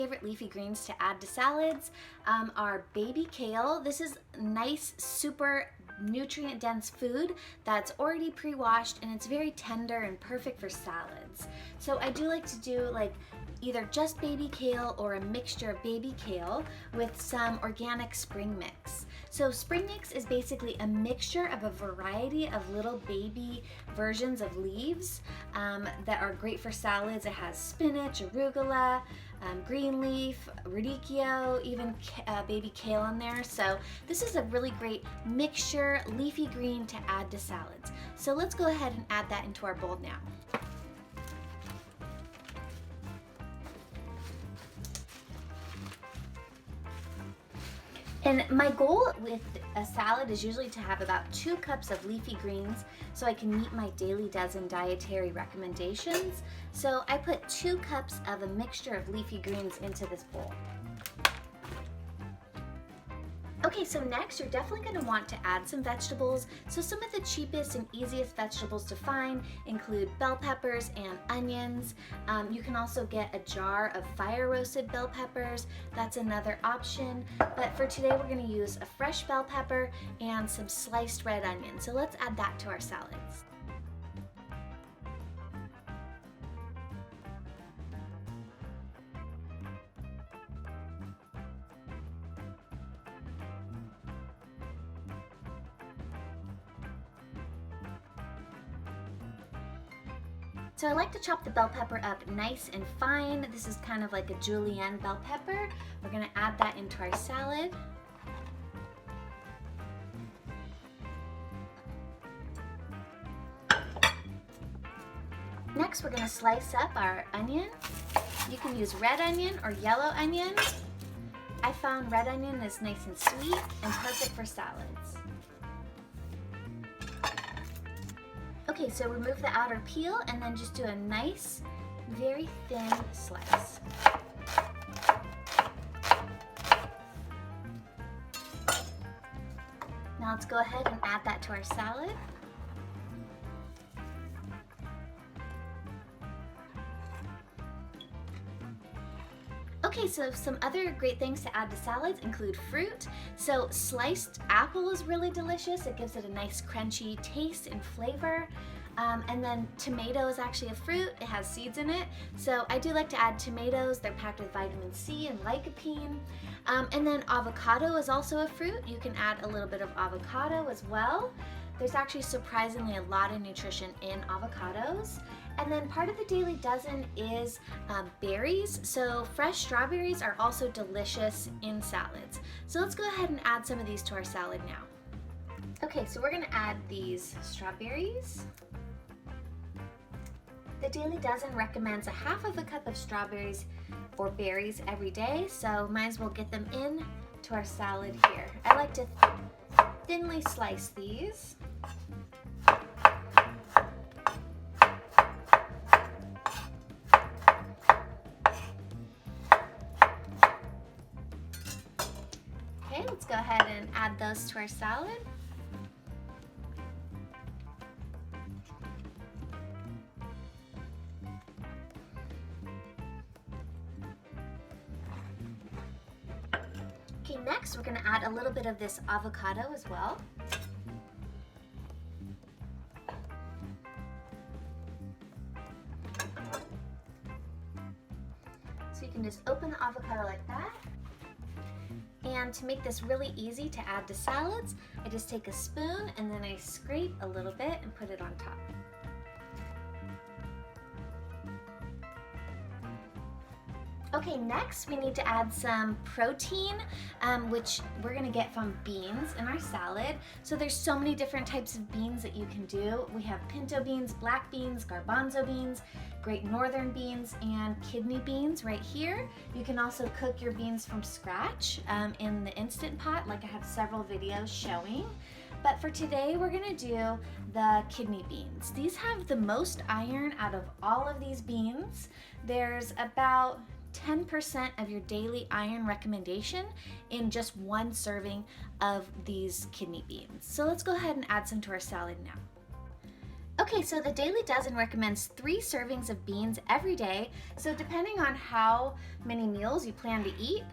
Favorite leafy greens to add to salads are baby kale. This is nice, super nutrient dense food that's already pre-washed, and it's very tender and perfect for salads. So I do like to do like either just baby kale or a mixture of baby kale with some organic spring mix. So spring mix is basically a mixture of a variety of little baby versions of leaves that are great for salads. It has spinach, arugula, green leaf, radicchio, even baby kale in there. So this is a really great mixture leafy green to add to salads. So let's go ahead and add that into our bowl now. And my goal with a salad is usually to have about 2 cups of leafy greens so I can meet my daily dozen dietary recommendations. So I put 2 cups of a mixture of leafy greens into this bowl. Okay, so next you're definitely going to want to add some vegetables. So some of the cheapest and easiest vegetables to find include bell peppers and onions. You can also get a jar of fire roasted bell peppers. That's another option. But for today we're going to use a fresh bell pepper and some sliced red onion. So let's add that to our salads. So I like to chop the bell pepper up nice and fine. This is kind of like a julienne bell pepper. We're going to add that into our salad. Next, we're going to slice up our onion. You can use red onion or yellow onion. I found red onion is nice and sweet and perfect for salads. Okay, so remove the outer peel and then just do a nice, very thin slice. Now let's go ahead and add that to our salad. Okay, so some other great things to add to salads include fruit. So sliced apple is really delicious. It gives it a nice crunchy taste and flavor. And then tomato is actually a fruit. It has seeds in it. So I do like to add tomatoes. They're packed with vitamin C and lycopene. And then avocado is also a fruit. You can add a little bit of avocado as well. There's actually surprisingly a lot of nutrition in avocados. And then part of the daily dozen is berries. So fresh strawberries are also delicious in salads. So let's go ahead and add some of these to our salad now. Okay, so we're gonna add these strawberries. The Daily Dozen recommends a half of a cup of strawberries or berries every day, so might as well get them in to our salad here. I like to thinly slice these. Okay, let's go ahead and add those to our salad. Okay, next we're going to add a little bit of this avocado as well. So you can just open the avocado like that. And to make this really easy to add to salads, I just take a spoon and then I scrape a little bit and put it on top. Okay, next we need to add some protein, which we're gonna get from beans in our salad. So there's so many different types of beans that you can do. We have pinto beans, black beans, garbanzo beans, great northern beans, and kidney beans right here. You can also cook your beans from scratch in the Instant Pot, like I have several videos showing. But for today, we're gonna do the kidney beans. These have the most iron out of all of these beans. There's about 10% of your daily iron recommendation in just one serving of these kidney beans. So let's go ahead and add some to our salad now. Okay, so the Daily Dozen recommends 3 servings of beans every day. So depending on how many meals you plan to eat,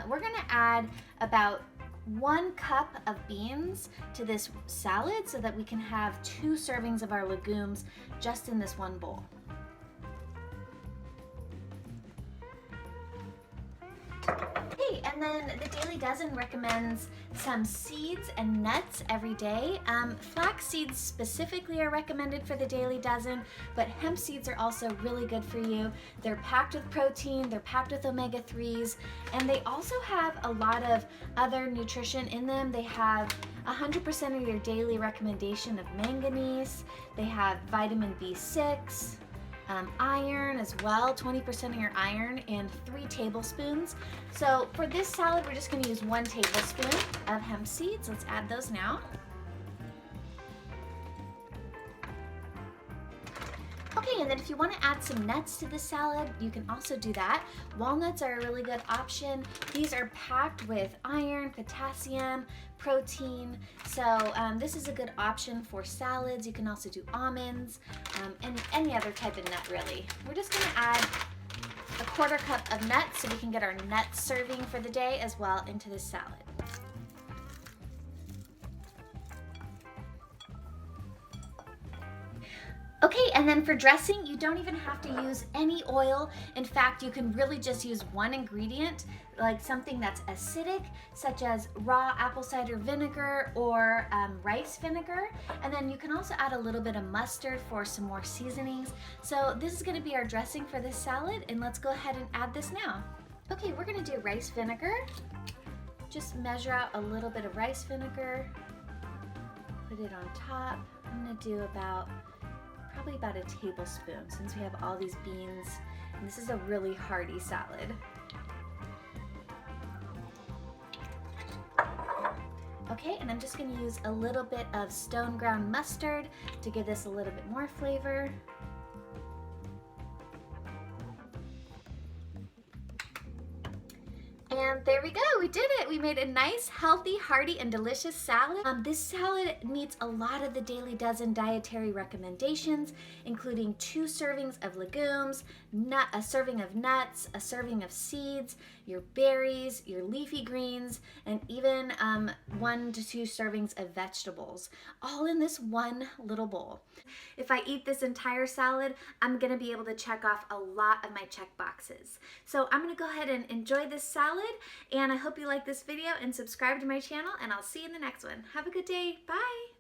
we're gonna add about 1 cup of beans to this salad so that we can have 2 servings of our legumes just in this one bowl. Okay, and then the Daily Dozen recommends some seeds and nuts every day. Flax seeds specifically are recommended for the Daily Dozen, but hemp seeds are also really good for you. They're packed with protein, they're packed with omega-3s, and they also have a lot of other nutrition in them. They have 100% of your daily recommendation of manganese, they have vitamin B6, iron as well, 20% of your iron, and 3 tablespoons. So for this salad, we're just gonna use 1 tablespoon of hemp seeds. Let's add those now. Okay, and then if you want to add some nuts to the salad, you can also do that. Walnuts are a really good option. These are packed with iron, potassium, protein. So this is a good option for salads. You can also do almonds and any other type of nut really. We're just going to add a 1/4 cup of nuts so we can get our nut serving for the day as well into the salad. Okay, and then for dressing, you don't even have to use any oil. In fact, you can really just use one ingredient, like something that's acidic, such as raw apple cider vinegar or rice vinegar. And then you can also add a little bit of mustard for some more seasonings. So this is gonna be our dressing for this salad, and let's go ahead and add this now. Okay, we're gonna do rice vinegar. Just measure out a little bit of rice vinegar, put it on top. I'm gonna do probably about a tablespoon since we have all these beans, and this is a really hearty salad. Okay, and I'm just going to use a little bit of stone ground mustard to give this a little bit more flavor. And there we go, we did it. We made a nice, healthy, hearty, and delicious salad. This salad meets a lot of the Daily Dozen dietary recommendations, including 2 servings of legumes, a serving of nuts, a serving of seeds, your berries, your leafy greens, and even 1 to 2 servings of vegetables, all in this one little bowl. If I eat this entire salad, I'm gonna be able to check off a lot of my check boxes. So I'm gonna go ahead and enjoy this salad, and I hope you like this video and subscribe to my channel, and I'll see you in the next one. Have a good day. Bye.